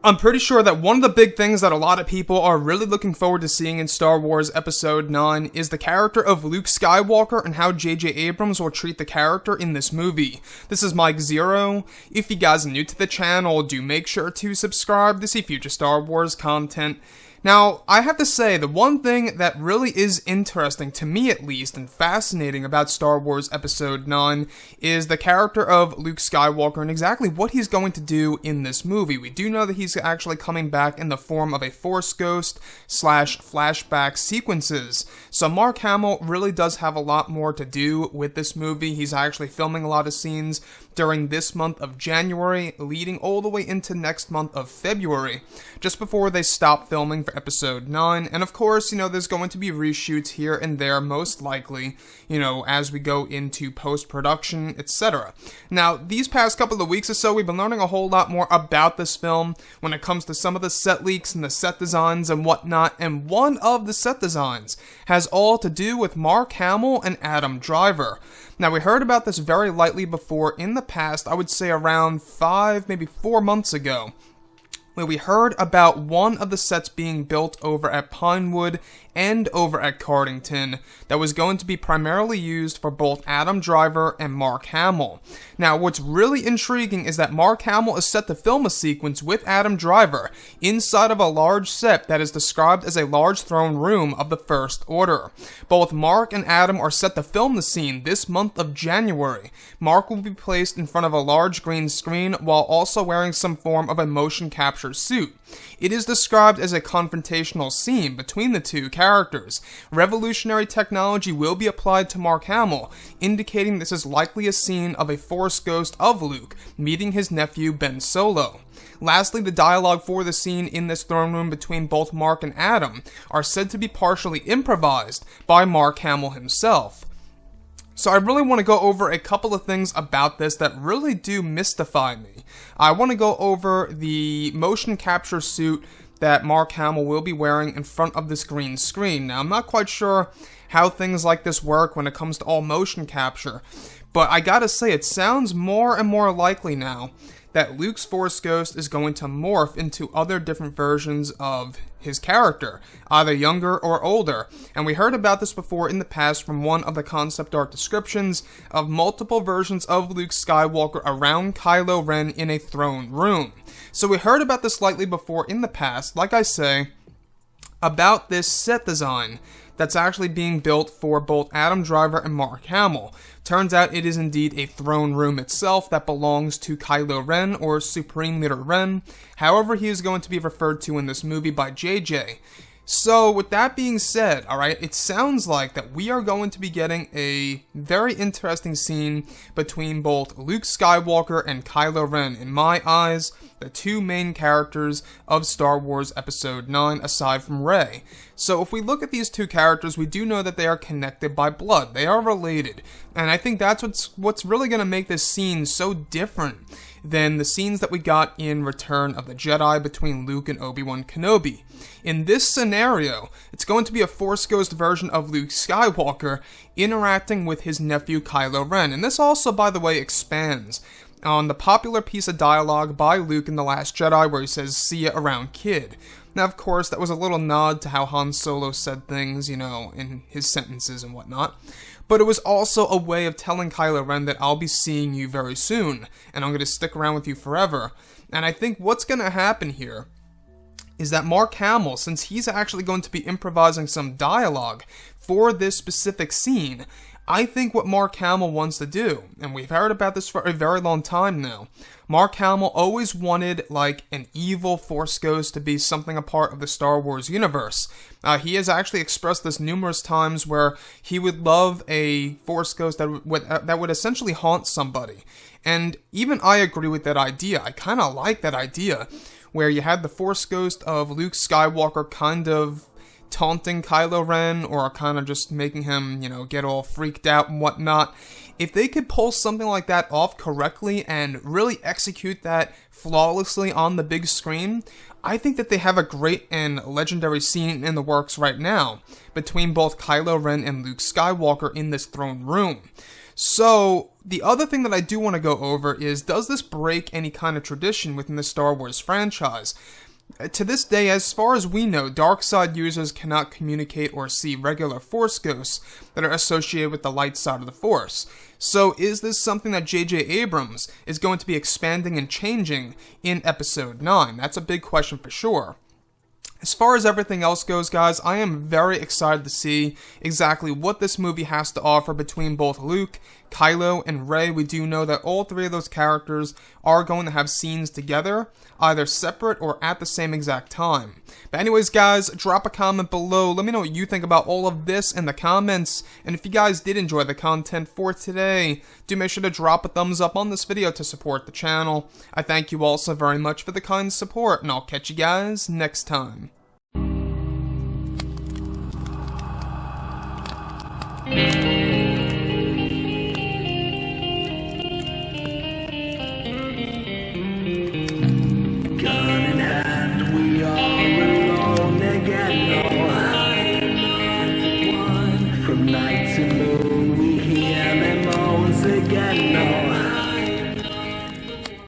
I'm pretty sure that one of the big things that a lot of people are really looking forward to seeing in Star Wars Episode 9 is the character of Luke Skywalker and how J.J. Abrams will treat the character in this movie. This is Mike Zero. If you guys are new to the channel, do make sure to subscribe to see future Star Wars content. Now, I have to say, the one thing that really is interesting, to me at least, and fascinating about Star Wars Episode 9 is the character of Luke Skywalker and exactly what he's going to do in this movie. We do know that he's actually coming back in the form of a Force Ghost / flashback sequences. So Mark Hamill really does have a lot more to do with this movie. He's actually filming a lot of scenes during this month of January, leading all the way into next month of February, just before they stop filming for Episode 9, and of course, there's going to be reshoots here and there, most likely, as we go into post-production, etc. Now, these past couple of weeks or so, we've been learning a whole lot more about this film when it comes to some of the set leaks and the set designs and whatnot, and one of the set designs has all to do with Mark Hamill and Adam Driver. Now, we heard about this very lightly before in the past, I would say around 5, maybe 4 months ago, where we heard about one of the sets being built over at Pinewood and over at Cardington that was going to be primarily used for both Adam Driver and Mark Hamill. Now, what's really intriguing is that Mark Hamill is set to film a sequence with Adam Driver inside of a large set that is described as a large throne room of the First Order. Both Mark and Adam are set to film the scene this month of January. Mark will be placed in front of a large green screen while also wearing some form of a motion capture suit. It is described as a confrontational scene between the two characters. Revolutionary technology will be applied to Mark Hamill, indicating this is likely a scene of a Force ghost of Luke meeting his nephew Ben Solo. Lastly, the dialogue for the scene in this throne room between both Mark and Adam are said to be partially improvised by Mark Hamill himself. So I really want to go over a couple of things about this that really do mystify me. I want to go over the motion capture suit that Mark Hamill will be wearing in front of this green screen. Now, I'm not quite sure how things like this work when it comes to all motion capture, but I gotta say, it sounds more and more likely now that Luke's Force Ghost is going to morph into other different versions of his character, either younger or older. And we heard about this before in the past from one of the concept art descriptions of multiple versions of Luke Skywalker around Kylo Ren in a throne room. So we heard about this slightly before in the past, like I say, about this set design that's actually being built for both Adam Driver and Mark Hamill. Turns out it is indeed a throne room itself that belongs to Kylo Ren, or Supreme Leader Ren, however he is going to be referred to in this movie by JJ. So, with that being said, alright, it sounds like that we are going to be getting a very interesting scene between both Luke Skywalker and Kylo Ren. In my eyes, the two main characters of Star Wars Episode 9, aside from Rey. So, if we look at these two characters, we do know that they are connected by blood. They are related. And I think that's what's really going to make this scene so different than the scenes that we got in Return of the Jedi between Luke and Obi-Wan Kenobi. In this scenario, it's going to be a Force Ghost version of Luke Skywalker interacting with his nephew Kylo Ren. And this also, by the way, expands on the popular piece of dialogue by Luke in The Last Jedi where he says, "See ya around, kid." Now, of course, that was a little nod to how Han Solo said things, in his sentences and whatnot. But it was also a way of telling Kylo Ren that I'll be seeing you very soon, and I'm going to stick around with you forever. And I think what's going to happen here is that Mark Hamill, since he's actually going to be improvising some dialogue for this specific scene, I think what Mark Hamill wants to do, and we've heard about this for a very long time now, Mark Hamill always wanted, an evil Force Ghost to be something a part of the Star Wars universe. He has actually expressed this numerous times where he would love a Force Ghost that would essentially haunt somebody. And even I agree with that idea. I kind of like that idea, where you had the Force Ghost of Luke Skywalker kind of taunting Kylo Ren, or kind of just making him, get all freaked out and whatnot. If they could pull something like that off correctly and really execute that flawlessly on the big screen, I think that they have a great and legendary scene in the works right now between both Kylo Ren and Luke Skywalker in this throne room. So, the other thing that I do want to go over is, does this break any kind of tradition within the Star Wars franchise? To this day, as far as we know, dark side users cannot communicate or see regular Force ghosts that are associated with the light side of the Force. So is this something that J.J. Abrams is going to be expanding and changing in Episode 9? That's a big question for sure. As far as everything else goes, guys, I am very excited to see exactly what this movie has to offer between both Luke, Kylo, and Rey. We do know that all three of those characters are going to have scenes together, either separate or at the same exact time. But anyways, guys, drop a comment below. Let me know what you think about all of this in the comments. And if you guys did enjoy the content for today, do make sure to drop a thumbs up on this video to support the channel. I thank you all so very much for the kind support, and I'll catch you guys next time. From night to moon, we hear them moans again.